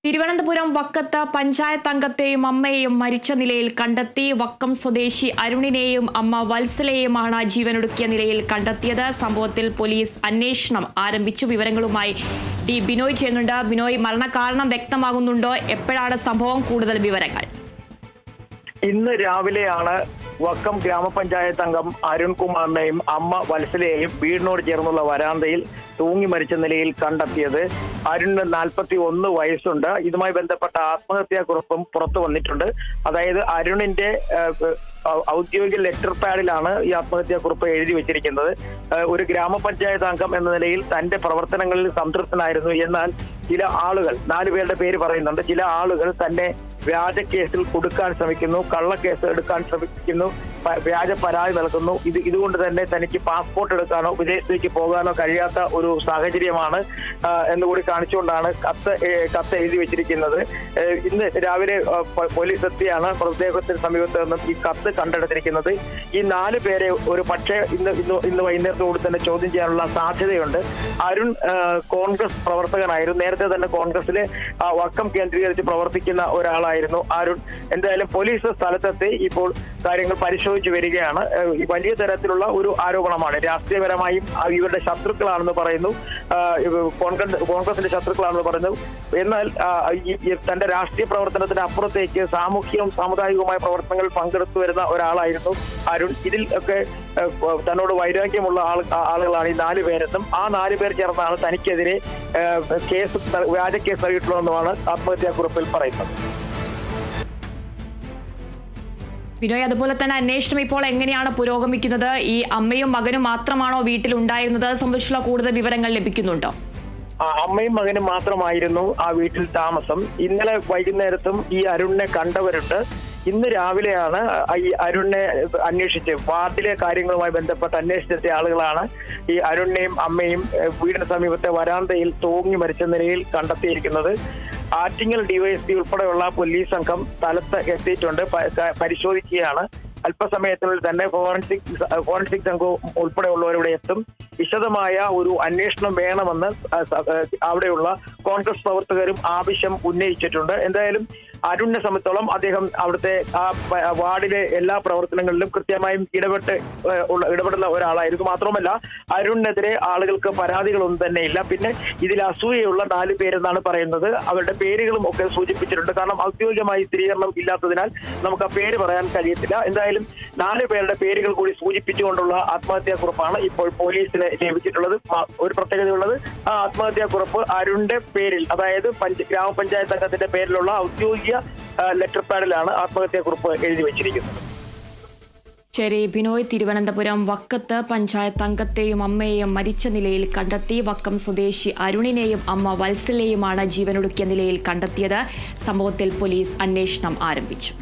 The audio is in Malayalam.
തിരുവനന്തപുരം വക്കത്ത് പഞ്ചായത്ത് അംഗത്തെയും അമ്മയെയും മരിച്ച നിലയിൽ കണ്ടെത്തി. വക്കം സ്വദേശി അരുണിനെയും അമ്മ വത്സലയെയുമാണ് ജീവനൊടുക്കിയ നിലയിൽ കണ്ടെത്തിയത്. സംഭവത്തിൽ പോലീസ് അന്വേഷണം ആരംഭിച്ചു. വിവരങ്ങളുമായി ഡി ബിനോയ് ചെയ്യുന്നുണ്ട്. ബിനോയ്, മരണകാരണം വ്യക്തമാകുന്നുണ്ടോ? എപ്പോഴാണ് സംഭവം? കൂടുതൽ വിവരങ്ങൾ. ഇന്ന് രാവിലെയാണ് വക്കം ഗ്രാമപഞ്ചായത്ത് അംഗം അരുൺകുമാറിനെയും അമ്മ വത്സലയെയും വീടിനോട് ചേർന്നുള്ള വരാന്തയിൽ തൂങ്ങി മരിച്ച നിലയിൽ കണ്ടെത്തിയത്. അരുണിന് 41 വയസ്സുണ്ട്. ഇതുമായി ബന്ധപ്പെട്ട ആത്മഹത്യാക്കുറിപ്പും പുറത്തു വന്നിട്ടുണ്ട്. അതായത് അരുണിന്റെ ഔദ്യോഗിക ലെറ്റർ പാഡിലാണ് ഈ ആത്മഹത്യാക്കുറിപ്പ് എഴുതി വെച്ചിരിക്കുന്നത്. ഒരു ഗ്രാമപഞ്ചായത്ത് അംഗം എന്ന നിലയിൽ തന്റെ പ്രവർത്തനങ്ങളിൽ സംതൃപ്തനായിരുന്നു. എന്നാൽ ചില ആളുകൾ, 4 പേരുടെ പേര് പറയുന്നുണ്ട്, ചില ആളുകൾ തന്നെ വ്യാജ കേസിൽ കൊടുക്കാൻ ശ്രമിക്കുന്നു, കള്ളക്കേസ് എടുക്കാൻ ശ്രമിക്കുന്നു, വ്യാജ പരാതി നൽകുന്നു. ഇതുകൊണ്ട് തന്നെ തനിക്ക് പാസ്പോർട്ട് എടുക്കാനോ വിദേശത്തേക്ക് പോകാനോ കഴിയാത്ത ഒരു സാഹചര്യമാണ് എന്നുകൂടി കാണിച്ചുകൊണ്ടാണ് കത്ത് എഴുതി വെച്ചിരിക്കുന്നത്. ഇന്ന് രാവിലെ പോലീസ് എത്തിയാണ് മൃതദേഹത്തിന് സമീപത്ത് നിന്നും ഈ കത്ത് കണ്ടെടുത്തിരിക്കുന്നത്. ഈ 4 പേരെ ഒരു പക്ഷേ ഇന്ന് വൈകുന്നേരത്തോട് തന്നെ ചോദ്യം ചെയ്യാനുള്ള സാധ്യതയുണ്ട്. അരുൺ കോൺഗ്രസ് പ്രവർത്തകനായിരുന്നു. നേരത്തെ തന്നെ കോൺഗ്രസിലെ വക്കം കേന്ദ്രീകരിച്ച് പ്രവർത്തിക്കുന്ന ഒരാളായിരുന്നു അരുൺ. എന്തായാലും പോലീസ് സ്ഥലത്തെത്തി ഇപ്പോൾ കാര്യങ്ങൾ പരിശോധിച്ചു വരികയാണ്. വലിയ തരത്തിലുള്ള ഒരു ആരോപണമാണ്. രാഷ്ട്രീയപരമായും ഇവരുടെ ശത്രുക്കളാണെന്ന് പറയുന്നു, കോൺഗ്രസിന്റെ ശത്രുക്കളാണെന്ന് പറയുന്നു. എന്നാൽ തന്റെ രാഷ്ട്രീയ പ്രവർത്തനത്തിന് അപ്പുറത്തേക്ക് സാമുദായികവുമായ പ്രവർത്തനങ്ങളിൽ പങ്കെടുത്തു വരുന്ന ഒരാളായിരുന്നു അരുൺ. ഇതിൽ ഒക്കെ തന്നോട് വൈരാഗ്യമുള്ള ആളുകളാണ് ഈ 4 പേരെന്നും ആ 4 പേർ ചേർന്നാണ് തനിക്കെതിരെ വ്യാജ കേസ് നൽകിയിട്ടുള്ളതെന്നുമാണ് ആത്മഹത്യാക്കുറിപ്പിൽ പറയുന്നത്. ബിനോയ്, അതുപോലെ തന്നെ അന്വേഷണം ഇപ്പോൾ എങ്ങനെയാണ് പുരോഗമിക്കുന്നത്? ഈ അമ്മയും മകനും മാത്രമാണോ വീട്ടിൽ ഉണ്ടായിരുന്നത്? സംബന്ധിച്ചുള്ള കൂടുതൽ വിവരങ്ങൾ ലഭിക്കുന്നുണ്ടോ? അമ്മയും മകനും മാത്രമായിരുന്നു ആ വീട്ടിൽ താമസം. ഇന്നലെ വൈകുന്നേരത്തും ഈ അരുണിനെ കണ്ടവരുണ്ട്. ഇന്ന് രാവിലെയാണ് ഈ അരുണിനെ അന്വേഷിച്ച് വാർഡിലെ കാര്യങ്ങളുമായി ബന്ധപ്പെട്ട് അന്വേഷിച്ചെത്തിയ ആളുകളാണ് ഈ അരുണിനെയും അമ്മയും വീടിന് സമീപത്തെ വരാന്തയിൽ തൂങ്ങി മരിച്ച നിലയിൽ കണ്ടെത്തിയിരിക്കുന്നത്. ആറ്റിങ്ങൽ ഡിവൈഎസ്പി ഉൾപ്പെടെയുള്ള പോലീസ് സംഘം സ്ഥലത്ത് എത്തിയിട്ടുണ്ട്, പരിശോധിക്കുകയാണ്. അല്പസമയത്തിനുള്ളിൽ തന്നെ ഫോറൻസിക് സംഘവും ഉൾപ്പെടെയുള്ളവരിവിടെ എത്തും. വിശദമായ ഒരു അന്വേഷണം വേണമെന്ന് അവിടെയുള്ള കോൺഗ്രസ് പ്രവർത്തകരും ആവശ്യം ഉന്നയിച്ചിട്ടുണ്ട്. എന്തായാലും അരുണിനെ സംബന്ധിച്ചോളം അദ്ദേഹം അവിടുത്തെ ആ വാർഡിലെ എല്ലാ പ്രവർത്തനങ്ങളിലും കൃത്യമായും ഇടപെടുന്ന ഒരാളായിരുന്നു. മാത്രമല്ല അരുണിനെതിരെ ആളുകൾക്ക് പരാതികളൊന്നും തന്നെ ഇല്ല. പിന്നെ ഇതിൽ അസൂയയുള്ള 4 പേരെന്നാണ് പറയുന്നത്. അവരുടെ പേരുകളും ഒക്കെ സൂചിപ്പിച്ചിട്ടുണ്ട്. കാരണം ഔദ്യോഗികമായി സ്ഥിരീകരണം ഇല്ലാത്തതിനാൽ നമുക്ക് ആ പേര് പറയാൻ കഴിയത്തില്ല. എന്തായാലും 4 പേരുടെ പേരുകൾ കൂടി സൂചിപ്പിച്ചുകൊണ്ടുള്ള ആത്മഹത്യാക്കുറിപ്പാണ് ഇപ്പോൾ പോലീസിന് ലഭിച്ചിട്ടുള്ളത്. ഒരു പ്രത്യേകതയുള്ളത്, ആ ആത്മഹത്യാക്കുറിപ്പ് അരുണിന്റെ പേരിൽ, അതായത് ഗ്രാമപഞ്ചായത്ത് അംഗത്തിന്റെ പേരിലുള്ള ഔദ്യോഗിക ലെറ്റർ പാഡിലാണ് ആത്മഹത്യാക്കുറിപ്പ് എഴുതി വെച്ചിരിക്കുന്നത്. ശരി ബിനോയ്, തിരുവനന്തപുരം വക്കത്ത് പഞ്ചായത്ത് അംഗത്തെയും അമ്മയെയും മരിച്ച നിലയിൽ കണ്ടെത്തി. വക്കം സ്വദേശി അരുണിനെയും അമ്മ വത്സലയെയുമാണ് ജീവനൊടുക്കിയ നിലയിൽ കണ്ടെത്തിയത്. സംഭവത്തിൽ പോലീസ് അന്വേഷണം ആരംഭിച്ചു.